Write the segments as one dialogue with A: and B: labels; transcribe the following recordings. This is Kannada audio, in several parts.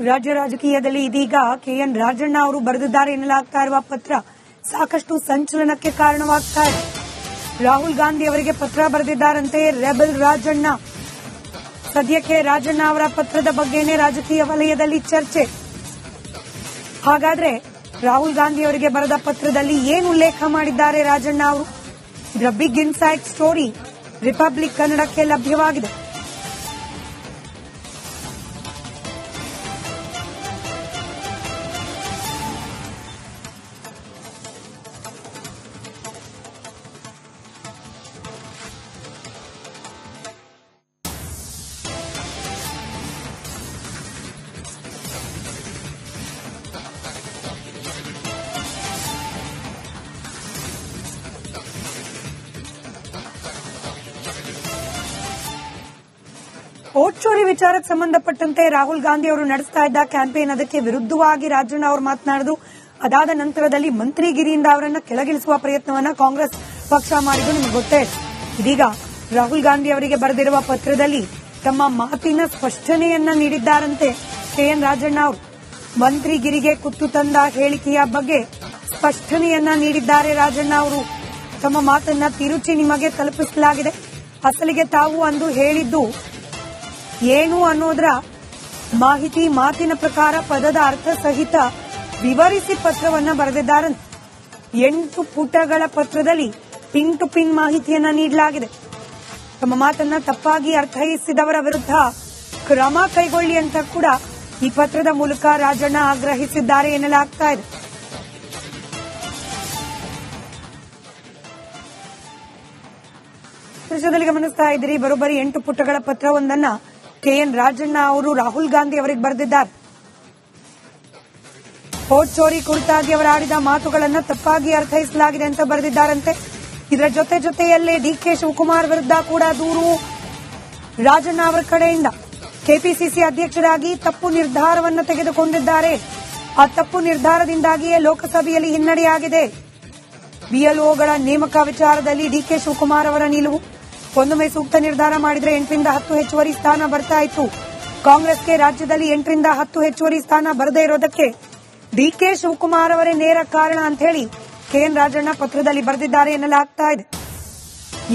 A: ರಾಜ್ಯ ರಾಜಕೀಯದಲ್ಲಿ ಇದೀಗ ಕೆಎನ್ ರಾಜಣ್ಣ ಅವರು ಬರೆದಿದ್ದಾರೆ ಎನ್ನಲಾಗ್ತಾ ಇರುವ ಪತ್ರ ಸಾಕಷ್ಟು ಸಂಚಲನಕ್ಕೆ ಕಾರಣವಾಗ್ತಾ ಇದೆ. ರಾಹುಲ್ ಗಾಂಧಿ ಅವರಿಗೆ ಪತ್ರ ಬರೆದಿದ್ದಾರಂತೆ ರೆಬೆಲ್ ರಾಜಣ್ಣ. ಸದ್ಯಕ್ಕೆ ರಾಜಣ್ಣ ಅವರ ಪತ್ರದ ಬಗ್ಗೆನೇ ರಾಜಕೀಯ ವಲಯದಲ್ಲಿ ಚರ್ಚೆ. ಹಾಗಾದ್ರೆ ರಾಹುಲ್ ಗಾಂಧಿ ಅವರಿಗೆ ಬರೆದ ಪತ್ರದಲ್ಲಿ ಏನು ಉಲ್ಲೇಖ ಮಾಡಿದ್ದಾರೆ ರಾಜಣ್ಣ ಅವರು? ಇದರ ಬಿಗ್ ಇನ್ಸೈಟ್ ಸ್ಟೋರಿ ರಿಪಬ್ಲಿಕ್ ಕನ್ನಡಕ್ಕೆ ಲಭ್ಯವಾಗಿದೆ. ವೋಟ್ ಚೋರಿ ವಿಚಾರಕ್ಕೆ ಸಂಬಂಧಪಟ್ಟಂತೆ ರಾಹುಲ್ ಗಾಂಧಿ ಅವರು ನಡೆಸ್ತಾ ಇದ್ದ ಕ್ಯಾಂಪೇನ್ ಅದಕ್ಕೆ ವಿರುದ್ಧವಾಗಿ ರಾಜಣ್ಣ ಅವರು ಮಾತನಾಡಿದ್ರು. ಅದಾದ ನಂತರದಲ್ಲಿ ಮಂತ್ರಿಗಿರಿಯಿಂದ ಅವರನ್ನು ಕೆಳಗಿಳಿಸುವ ಪ್ರಯತ್ನವನ್ನ ಕಾಂಗ್ರೆಸ್ ಪಕ್ಷ ಮಾಡಿದ್ದು ನಿಮಗೆ ಗೊತ್ತೇ. ಇದೀಗ ರಾಹುಲ್ ಗಾಂಧಿ ಅವರಿಗೆ ಬರೆದಿರುವ ಪತ್ರದಲ್ಲಿ ತಮ್ಮ ಮಾತಿನ ಸ್ಪಷ್ಟನೆಯನ್ನ ನೀಡಿದ್ದಾರಂತೆ ಕೆಎನ್ ರಾಜಣ್ಣ ಅವರು. ಮಂತ್ರಿಗಿರಿಗೆ ಕುತ್ತು ತಂದ ಹೇಳಿಕೆಯ ಬಗ್ಗೆ ಸ್ಪಷ್ಟನೆಯನ್ನ ನೀಡಿದ್ದಾರೆ ರಾಜಣ್ಣ ಅವರು. ತಮ್ಮ ಮಾತನ್ನ ತಿರುಚಿ ನಿಮಗೆ ತಲುಪಿಸಲಾಗಿದೆ. ಅಸಲಿಗೆ ತಾವು ಅಂದು ಹೇಳಿದ್ದು ಏನು ಅನ್ನೋದರ ಮಾತಿನ ಪ್ರಕಾರ ಪದದ ಅರ್ಥ ಸಹಿತ ವಿವರಿಸಿ ಪತ್ರವನ್ನ ಬರೆದಿದ್ದಾರೆ. 8 ಪುಟಗಳ ಪತ್ರದಲ್ಲಿ ಪಿನ್ ಟು ಪಿನ್ ಮಾಹಿತಿಯನ್ನ ನೀಡಲಾಗಿದೆ. ತಮ್ಮ ಮಾತನ್ನ ತಪ್ಪಾಗಿ ಅರ್ಥೈಸಿದವರ ವಿರುದ್ಧ ಕ್ರಮ ಕೈಗೊಳ್ಳಿ ಅಂತ ಕೂಡ ಈ ಪತ್ರದ ಮೂಲಕ ರಾಜಣ್ಣ ಆಗ್ರಹಿಸಿದ್ದಾರೆ ಎನ್ನಲಾಗ್ತಾ ಇದೆ. ದೃಶ್ಯದಲ್ಲಿ ಗಮನಿಸ್ತಾ ಇದ್ದೀರಿ, ಬರೋಬ್ಬರಿ 8 ಪುಟಗಳ ಪತ್ರವೊಂದನ್ನ ಕೆಎನ್ ರಾಜಣ್ಣ ಅವರು ರಾಹುಲ್ ಗಾಂಧಿ ಅವರಿಗೆ ಬರೆದಿದ್ದಾರೆ. ವೋಟ್ ಚೋರಿ ಕುರಿತಾಗಿ ಅವರು ಆಡಿದ ಮಾತುಗಳನ್ನು ತಪ್ಪಾಗಿ ಅರ್ಥೈಸಲಾಗಿದೆ ಅಂತ ಬರೆದಿದ್ದಾರಂತೆ. ಇದರ ಜೊತೆಯಲ್ಲೇ ಡಿಕೆ ಶಿವಕುಮಾರ್ ವಿರುದ್ಧ ಕೂಡ ದೂರು ರಾಜಣ್ಣ ಅವರ ಕಡೆಯಿಂದ. ಕೆಪಿಸಿಸಿ ಅಧ್ಯಕ್ಷರಾಗಿ ತಪ್ಪು ನಿರ್ಧಾರವನ್ನು ತೆಗೆದುಕೊಂಡಿದ್ದಾರೆ. ಆ ತಪ್ಪು ನಿರ್ಧಾರದಿಂದಾಗಿಯೇ ಲೋಕಸಭೆಯಲ್ಲಿ ಹಿನ್ನಡೆಯಾಗಿದೆ. ಬಿಎಲ್ಒಗಳ ನೇಮಕ ವಿಚಾರದಲ್ಲಿ ಡಿಕೆ ಶಿವಕುಮಾರ್ ಅವರ ನಿಲುವು. ಒಂದೊಮ್ಮೆ ಸೂಕ್ತ ನಿರ್ಧಾರ ಮಾಡಿದ್ರೆ 8ರಿಂದ 10 ಹೆಚ್ಚುವರಿ ಸ್ಥಾನ ಬರ್ತಾ ಇತ್ತು. ಕಾಂಗ್ರೆಸ್ಗೆ ರಾಜ್ಯದಲ್ಲಿ 8ರಿಂದ 10 ಹೆಚ್ಚುವರಿ ಸ್ಥಾನ ಬರದೇ ಇರೋದಕ್ಕೆ ಡಿಕೆ ಶಿವಕುಮಾರ್ ಅವರೇ ನೇರ ಕಾರಣ ಅಂತ ಹೇಳಿ ಕೆಎನ್ ರಾಜಣ್ಣ ಪತ್ರದಲ್ಲಿ ಬರೆದಿದ್ದಾರೆ ಎನ್ನಲಾಗ್ತಾ ಇದೆ.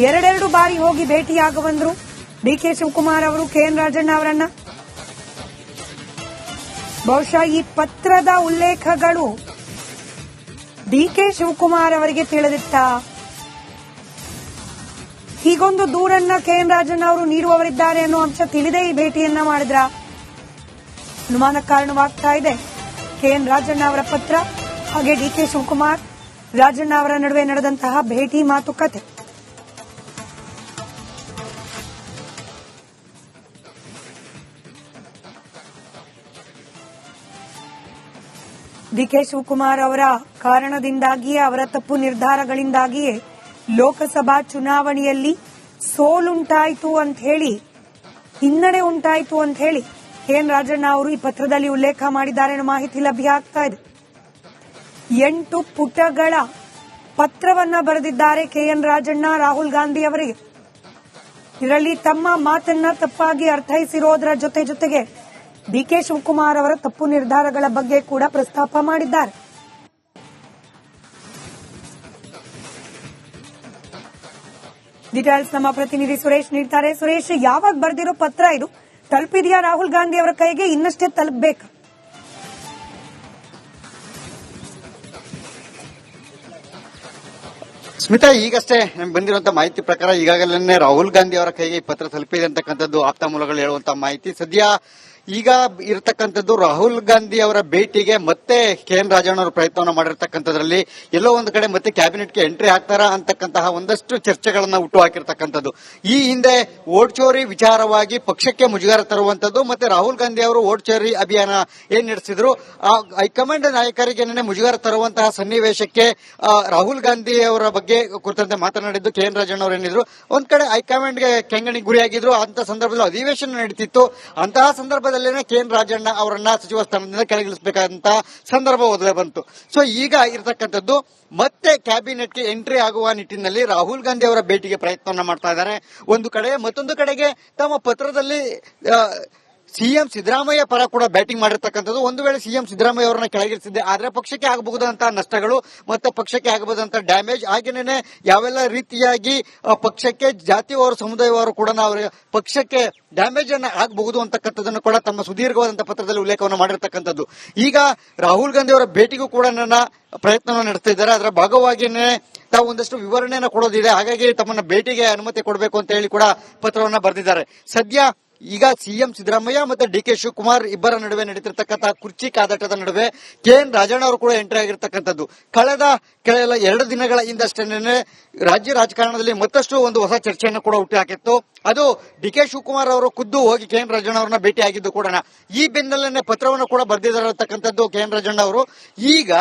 A: 2 ಬಾರಿ ಹೋಗಿ ಭೇಟಿಯಾಗ ಬಂದ್ರು ಡಿಕೆ ಶಿವಕುಮಾರ್ ಅವರು ಕೆಎನ್ ರಾಜಣ್ಣ ಅವರನ್ನ. ಬಹುಶಃ ಈ ಪತ್ರದ ಉಲ್ಲೇಖಗಳು ಡಿಕೆ ಶಿವಕುಮಾರ್ ಅವರಿಗೆ ತಿಳಿದಿತ್ತ? ಹೀಗೊಂದು ದೂರನ್ನ ಕೆಎನ್ ರಾಜಣ್ಣ ಅವರು ನೀಡುವವರಿದ್ದಾರೆ ಅನ್ನೋ ಅಂಶ ತಿಳಿದೇ ಈ ಭೇಟಿಯನ್ನ ಮಾಡಿದ್ರ? ಅನುಮಾನಕ್ಕೆ ಕಾರಣವಾಗ್ತಾ ಇದೆ ಕೆಎನ್ ರಾಜಣ್ಣ ಅವರ ಪತ್ರ ಹಾಗೆ ಡಿಕೆ ಶಿವಕುಮಾರ್ ರಾಜಣ್ಣ ಅವರ ನಡುವೆ ನಡೆದಂತಹ ಭೇಟಿ ಮಾತುಕತೆ. ಡಿಕೆ ಶಿವಕುಮಾರ್ ಅವರ ಕಾರಣದಿಂದಾಗಿಯೇ, ಅವರ ತಪ್ಪು ನಿರ್ಧಾರಗಳಿಂದಾಗಿಯೇ ಲೋಕಸಭಾ ಚುನಾವಣೆಯಲ್ಲಿ ಸೋಲುಂಟಾಯಿತು ಅಂತ ಹೇಳಿ, ಹಿನ್ನಡೆ ಉಂಟಾಯಿತು ಅಂತ ಹೇಳಿ ಕೆಎನ್ ರಾಜಣ್ಣ ಅವರು ಈ ಪತ್ರದಲ್ಲಿ ಉಲ್ಲೇಖ ಮಾಡಿದ್ದಾರೆ ಅನ್ನೋ ಮಾಹಿತಿ ಲಭ್ಯ ಆಗ್ತಾ ಇದೆ. 8 ಪುಟಗಳ ಪತ್ರವನ್ನ ಬರೆದಿದ್ದಾರೆ ಕೆಎನ್ ರಾಜಣ್ಣ ರಾಹುಲ್ ಗಾಂಧಿ ಅವರಿಗೆ. ಇದರಲ್ಲಿ ತಮ್ಮ ಮಾತನ್ನ ತಪ್ಪಾಗಿ ಅರ್ಥೈಸಿರೋದರ ಜೊತೆಗೆ ಡಿಕೆ ಶಿವಕುಮಾರ್ ಅವರ ತಪ್ಪು ನಿರ್ಧಾರಗಳ ಬಗ್ಗೆ ಕೂಡ ಪ್ರಸ್ತಾಪ ಮಾಡಿದ್ದಾರೆ. ಡೀಟೇಲ್ಸ್ ನಮ್ಮ ಪ್ರತಿನಿಧಿ ಸುರೇಶ್ ನೀಡ್ತಾರೆ. ಸುರೇಶ್, ಯಾವಾಗ ಬರೆದಿರೋ ಪತ್ರ ಇದು? ತಲುಪಿದೆಯಾ ರಾಹುಲ್ ಗಾಂಧಿ ಅವರ ಕೈಗೆ? ಇನ್ನಷ್ಟೇ ತಲುಪಬೇಕು?
B: ಸ್ಮಿತಾ, ಈಗಷ್ಟೇ ಬಂದಿರುವಂತಹ ಮಾಹಿತಿ ಪ್ರಕಾರ ಈಗಾಗಲೇ ರಾಹುಲ್ ಗಾಂಧಿ ಅವರ ಕೈಗೆ ಈ ಪತ್ರ ತಲುಪಿದೆ ಅಂತಕ್ಕಂಥದ್ದು ಆಪ್ತ ಮೂಲಗಳು ಹೇಳುವಂತಹ ಮಾಹಿತಿ. ಸದ್ಯ ಈಗ ಇರತಕ್ಕಂಥದ್ದು ರಾಹುಲ್ ಗಾಂಧಿ ಅವರ ಭೇಟಿಗೆ ಮತ್ತೆ ಕೆಎನ್ ರಾಜಣ್ಣ ಅವರು ಪ್ರಯತ್ನವನ್ನು ಮಾಡಿರ್ತಕ್ಕಂಥದ್ರಲ್ಲಿ ಎಲ್ಲೋ ಒಂದು ಕಡೆ ಮತ್ತೆ ಕ್ಯಾಬಿನೆಟ್ಗೆ ಎಂಟ್ರಿ ಆಗ್ತಾರಾ ಅಂತಕ್ಕಂತಹ ಒಂದಷ್ಟು ಚರ್ಚೆಗಳನ್ನ ಹುಟ್ಟು ಹಾಕಿರ್ತಕ್ಕಂಥದ್ದು. ಈ ಹಿಂದೆ ವೋಟ್ ಚೋರಿ ವಿಚಾರವಾಗಿ ಪಕ್ಷಕ್ಕೆ ಮುಜುಗರ ತರುವಂತದ್ದು ಮತ್ತೆ ರಾಹುಲ್ ಗಾಂಧಿ ಅವರು ವೋಟ್ ಚೋರಿ ಅಭಿಯಾನ ಏನ್ ನಡೆಸಿದ್ರು, ಆ ಹೈಕಮಾಂಡ್ ನಾಯಕರಿಗೆ ಮುಜುಗರ ತರುವಂತಹ ಸನ್ನಿವೇಶಕ್ಕೆ ರಾಹುಲ್ ಗಾಂಧಿ ಅವರ ಬಗ್ಗೆ ಕುರಿತಂತೆ ಮಾತನಾಡಿದ್ದು ಕೆಎನ್ ರಾಜಣ್ಣ ಅವರು ಏನಿದ್ರು, ಒಂದ್ ಕಡೆ ಹೈಕಮಾಂಡ್ಗೆ ಕೆಂಗಣಿ ಗುರಿಯಾಗಿದ್ರು. ಅಂತ ಸಂದರ್ಭದಲ್ಲಿ ಅಧಿವೇಶನ ನಡೀತಿತ್ತು. ಅಂತಹ ಸಂದರ್ಭದಲ್ಲಿ ಕೆಎನ್ ರಾಜಣ್ಣ ಅವರನ್ನ ಸಚಿವ ಸ್ಥಾನದಿಂದ ಕೆಳಗಿಳಿಸಬೇಕಾದಂತ ಸಂದರ್ಭ ಒದಗಿ ಬಂತು. ಸೊ ಈಗ ಇರತಕ್ಕಂಥದ್ದು ಮತ್ತೆ ಕ್ಯಾಬಿನೆಟ್ಗೆ ಎಂಟ್ರಿ ಆಗುವ ನಿಟ್ಟಿನಲ್ಲಿ ರಾಹುಲ್ ಗಾಂಧಿ ಅವರ ಭೇಟಿಗೆ ಪ್ರಯತ್ನವನ್ನ ಮಾಡ್ತಾ ಇದ್ದಾರೆ ಒಂದು ಕಡೆ. ಮತ್ತೊಂದು ಕಡೆಗೆ ತಮ್ಮ ಪತ್ರದಲ್ಲಿ ಸಿಎಂ ಸಿದ್ದರಾಮಯ್ಯ ಪರ ಕೂಡ ಬ್ಯಾಟಿಂಗ್ ಮಾಡಿರ್ತಕ್ಕಂಥದ್ದು. ಒಂದು ವೇಳೆ ಸಿಎಂ ಸಿದ್ದರಾಮಯ್ಯ ಅವರನ್ನ ಕೆಳಗಿಳಿಸಿದ್ದೆ ಆದ್ರೆ ಪಕ್ಷಕ್ಕೆ ಆಗಬಹುದಂತಹ ನಷ್ಟಗಳು ಮತ್ತೆ ಪಕ್ಷಕ್ಕೆ ಆಗಬಹುದಂತಹ ಡ್ಯಾಮೇಜ್ ಹಾಗೇನೆ ಯಾವೆಲ್ಲ ರೀತಿಯಾಗಿ ಪಕ್ಷಕ್ಕೆ ಜಾತಿಯವರು ಸಮುದಾಯವರು ಕೂಡ ಅವರ ಪಕ್ಷಕ್ಕೆ ಡ್ಯಾಮೇಜ್ ಅನ್ನ ಆಗಬಹುದು ಅಂತಕ್ಕಂಥದ್ದನ್ನು ಕೂಡ ತಮ್ಮ ಸುದೀರ್ಘವಾದಂತಹ ಪತ್ರದಲ್ಲಿ ಉಲ್ಲೇಖವನ್ನು ಮಾಡಿರ್ತಕ್ಕಂಥದ್ದು. ಈಗ ರಾಹುಲ್ ಗಾಂಧಿ ಅವರ ಭೇಟಿಗೂ ಕೂಡ ನನ್ನ ಪ್ರಯತ್ನವನ್ನು ನಡೆಸ್ತಾ ಇದ್ದಾರೆ. ಅದರ ಭಾಗವಾಗಿಯೇ ತಾವು ಒಂದಷ್ಟು ವಿವರಣೆಯನ್ನು ಕೊಡೋದಿದೆ, ಹಾಗಾಗಿ ತಮ್ಮನ್ನ ಭೇಟಿಗೆ ಅನುಮತಿ ಕೊಡಬೇಕು ಅಂತ ಹೇಳಿ ಕೂಡ ಪತ್ರವನ್ನ ಬರೆದಿದ್ದಾರೆ. ಸದ್ಯ ಈಗ ಸಿಎಂ ಸಿದ್ದರಾಮಯ್ಯ ಮತ್ತೆ ಡಿಕೆ ಶಿವಕುಮಾರ್ ಇಬ್ಬರ ನಡುವೆ ನಡೀತಿರ್ತಕ್ಕಂತಹ ಕುರ್ಚಿ ಕಾದಾಟದ ನಡುವೆ ಕೆಎನ್ ರಾಜಣ್ಣ ಅವರು ಕೂಡ ಎಂಟ್ರಿ ಆಗಿರ್ತಕ್ಕಂಥದ್ದು. ಕಳೆದ 2 ದಿನಗಳ ಹಿಂದಷ್ಟೇನೆ ರಾಜ್ಯ ರಾಜಕಾರಣದಲ್ಲಿ ಮತ್ತಷ್ಟು ಒಂದು ಹೊಸ ಚರ್ಚೆಯನ್ನು ಕೂಡ ಹುಟ್ಟಿ ಹಾಕಿತ್ತು. ಅದು ಡಿಕೆ ಶಿವಕುಮಾರ್ ಅವರು ಖುದ್ದು ಹೋಗಿ ಕೆಎನ್ ರಾಜಣ್ಣ ಅವರನ್ನ ಭೇಟಿ ಆಗಿದ್ದು ಕೂಡ ಈ ಬೆನ್ನಲ್ಲೇ ಪತ್ರವನ್ನು ಕೂಡ ಬರೆದಿರತಕ್ಕಂಥದ್ದು ಕೆಎನ್ ರಾಜಣ್ಣ ಅವರು. ಈಗ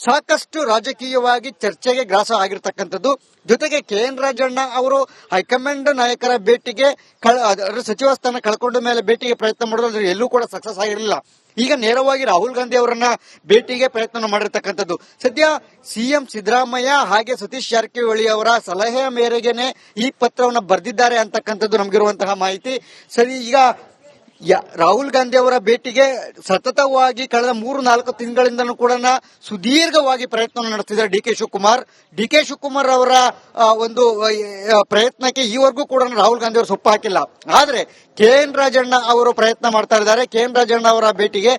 B: ಸಾಕಷ್ಟು ರಾಜಕೀಯವಾಗಿ ಚರ್ಚೆಗೆ ಗ್ರಾಸ ಆಗಿರ್ತಕ್ಕಂಥದ್ದು. ಜೊತೆಗೆ ಕೆಎನ್ ರಾಜಣ್ಣ ಅವರು ಹೈಕಮಾಂಡ್ ನಾಯಕರ ಭೇಟಿಗೆ ಸಚಿವ ಸ್ಥಾನ ಕಳ್ಕೊಂಡ ಮೇಲೆ ಭೇಟಿಗೆ ಪ್ರಯತ್ನ ಮಾಡೋದು ಎಲ್ಲೂ ಕೂಡ ಸಕ್ಸಸ್ ಆಗಿರಲಿಲ್ಲ. ಈಗ ನೇರವಾಗಿ ರಾಹುಲ್ ಗಾಂಧಿ ಅವರನ್ನ ಭೇಟಿಗೆ ಪ್ರಯತ್ನ ಮಾಡಿರ್ತಕ್ಕಂಥದ್ದು. ಸದ್ಯ ಸಿಎಂ ಸಿದ್ದರಾಮಯ್ಯ ಹಾಗೆ ಸತೀಶ್ ಜಾರಕಿಹೊಳಿ ಅವರ ಸಲಹೆಯ ಮೇರೆಗೆನೆ ಈ ಪತ್ರವನ್ನು ಬರೆದಿದ್ದಾರೆ ಅಂತಕ್ಕಂಥದ್ದು ನಮಗಿರುವಂತಹ ಮಾಹಿತಿ. ಸರಿ, ಈಗ ರಾಹುಲ್ ಗಾಂಧಿ ಅವರ ಭೇಟಿಗೆ ಸತತವಾಗಿ ಕಳೆದ 3-4 ತಿಂಗಳಿಂದಲೂ ಕೂಡ ಸುದೀರ್ಘವಾಗಿ ಪ್ರಯತ್ನ ನಡೆಸಿದ್ದಾರೆ ಡಿಕೆ ಶಿವಕುಮಾರ್ ಅವರ ಒಂದು ಪ್ರಯತ್ನಕ್ಕೆ ಈವರೆಗೂ ಕೂಡ ರಾಹುಲ್ ಗಾಂಧಿ ಅವರು ಸೊಪ್ಪು ಹಾಕಿಲ್ಲ. ಆದ್ರೆ ಕೆಎನ್ ರಾಜಣ್ಣ ಅವರು ಪ್ರಯತ್ನ ಮಾಡ್ತಾ ಇದ್ದಾರೆ. ಕೆಎನ್ ರಾಜಣ್ಣ ಅವರ ಭೇಟಿಗೆ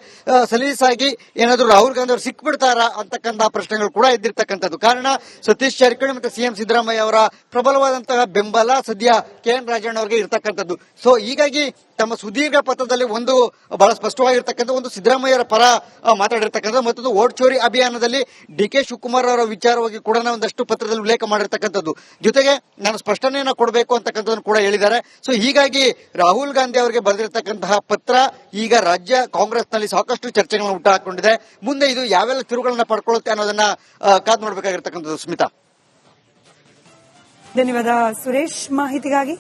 B: ಸಲೀಸಾಗಿ ಏನಾದ್ರು ರಾಹುಲ್ ಗಾಂಧಿ ಅವರು ಸಿಕ್ಬಿಡ್ತಾರಾ ಅಂತಕ್ಕಂತಹ ಪ್ರಶ್ನೆಗಳು ಕೂಡ ಇದ್ದಿರ್ತಕ್ಕಂಥದ್ದು. ಕಾರಣ ಸತೀಶ್ ಜಾರಕಿಹೊಳಿ ಮತ್ತು ಸಿಎಂ ಸಿದ್ದರಾಮಯ್ಯ ಅವರ ಪ್ರಬಲವಾದಂತಹ ಬೆಂಬಲ ಸದ್ಯ ಕೆಎನ್ ರಾಜಣ್ಣ ಅವರಿಗೆ ಇರತಕ್ಕಂಥದ್ದು. ಸೊ ಹೀಗಾಗಿ ತಮ್ಮ ಸುದೀರ್ಘ ಪತ್ರದಲ್ಲಿ ಒಂದು ಬಹಳ ಸ್ಪಷ್ಟವಾಗಿರ್ತಕ್ಕಂಥ ಒಂದು ಸಿದ್ದರಾಮಯ್ಯರ ಪರ ಮಾತಾಡಿರ್ತಕ್ಕಂಥ ಮತ್ತೊಂದು ವೋಟ್ ಚೋರಿ ಅಭಿಯಾನದಲ್ಲಿ ಡಿಕೆ ಶಿವಕುಮಾರ್ ಅವರ ವಿಚಾರವಾಗಿ ಕೂಡ ಒಂದಷ್ಟು ಪತ್ರದಲ್ಲಿ ಉಲ್ಲೇಖ ಮಾಡಿರ್ತಕ್ಕಂಥದ್ದು. ಜೊತೆಗೆ ನಾನು ಸ್ಪಷ್ಟನೆಯನ್ನು ಕೊಡಬೇಕು ಅಂತಕ್ಕಂಥದ್ದನ್ನು ಕೂಡ ಹೇಳಿದ್ದಾರೆ. ಸೊ ಹೀಗಾಗಿ ರಾಹುಲ್ ಗಾಂಧಿ ಅವರಿಗೆ ಬರೆದಿರತಕ್ಕಂತಹ ಪತ್ರ ಈಗ ರಾಜ್ಯ ಕಾಂಗ್ರೆಸ್ನಲ್ಲಿ ಸಾಕಷ್ಟು ಚರ್ಚೆಗಳನ್ನು ಹುಟ್ಟುಹಾಕೊಂಡಿದೆ. ಮುಂದೆ ಇದು ಯಾವೆಲ್ಲ ತಿರುವುಗಳನ್ನ ಪಡ್ಕೊಳ್ಳುತ್ತೆ ಅನ್ನೋದನ್ನ ಕಾದು ನೋಡಬೇಕಾಗಿರ್ತಕ್ಕಂಥದ್ದು. ಸ್ಮಿತಾ,
A: ಧನ್ಯವಾದ ಸುರೇಶ್ ಮಾಹಿತಿಗಾಗಿ.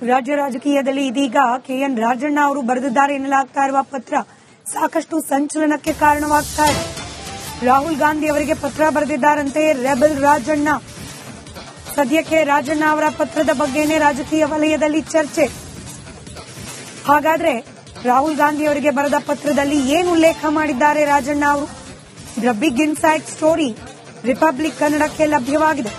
A: ರಾಜ್ಯ ರಾಜಕೀಯದಲ್ಲಿ ಇದೀಗ ಕೆಎನ್ ರಾಜಣ್ಣ ಅವರು ಬರೆದಿದ್ದಾರೆ ಎನ್ನಲಾಗ್ತಾ ಇರುವ ಪತ್ರ ಸಾಕಷ್ಟು ಸಂಚಲನಕ್ಕೆ ಕಾರಣವಾಗ್ತಾ ಇದೆ. ರಾಹುಲ್ ಗಾಂಧಿ ಅವರಿಗೆ ಪತ್ರ ಬರೆದಿದ್ದಾರಂತೆ ರೆಬೆಲ್ ರಾಜಣ್ಣ. ಸದ್ಯಕ್ಕೆ ರಾಜಣ್ಣ ಅವರ ಪತ್ರದ ಬಗ್ಗೆನೇ ರಾಜಕೀಯ ವಲಯದಲ್ಲಿ ಚರ್ಚೆ. ಹಾಗಾದ್ರೆ ರಾಹುಲ್ ಗಾಂಧಿ ಅವರಿಗೆ ಬರೆದ ಪತ್ರದಲ್ಲಿ ಏನು ಉಲ್ಲೇಖ ಮಾಡಿದ್ದಾರೆ ರಾಜಣ್ಣ ಅವರು? ಇದರ ಬಿಗ್ ಇನ್ಸೈಟ್ ಸ್ಟೋರಿ ರಿಪಬ್ಲಿಕ್ ಕನ್ನಡಕ್ಕೆ ಲಭ್ಯವಾಗಿದೆ.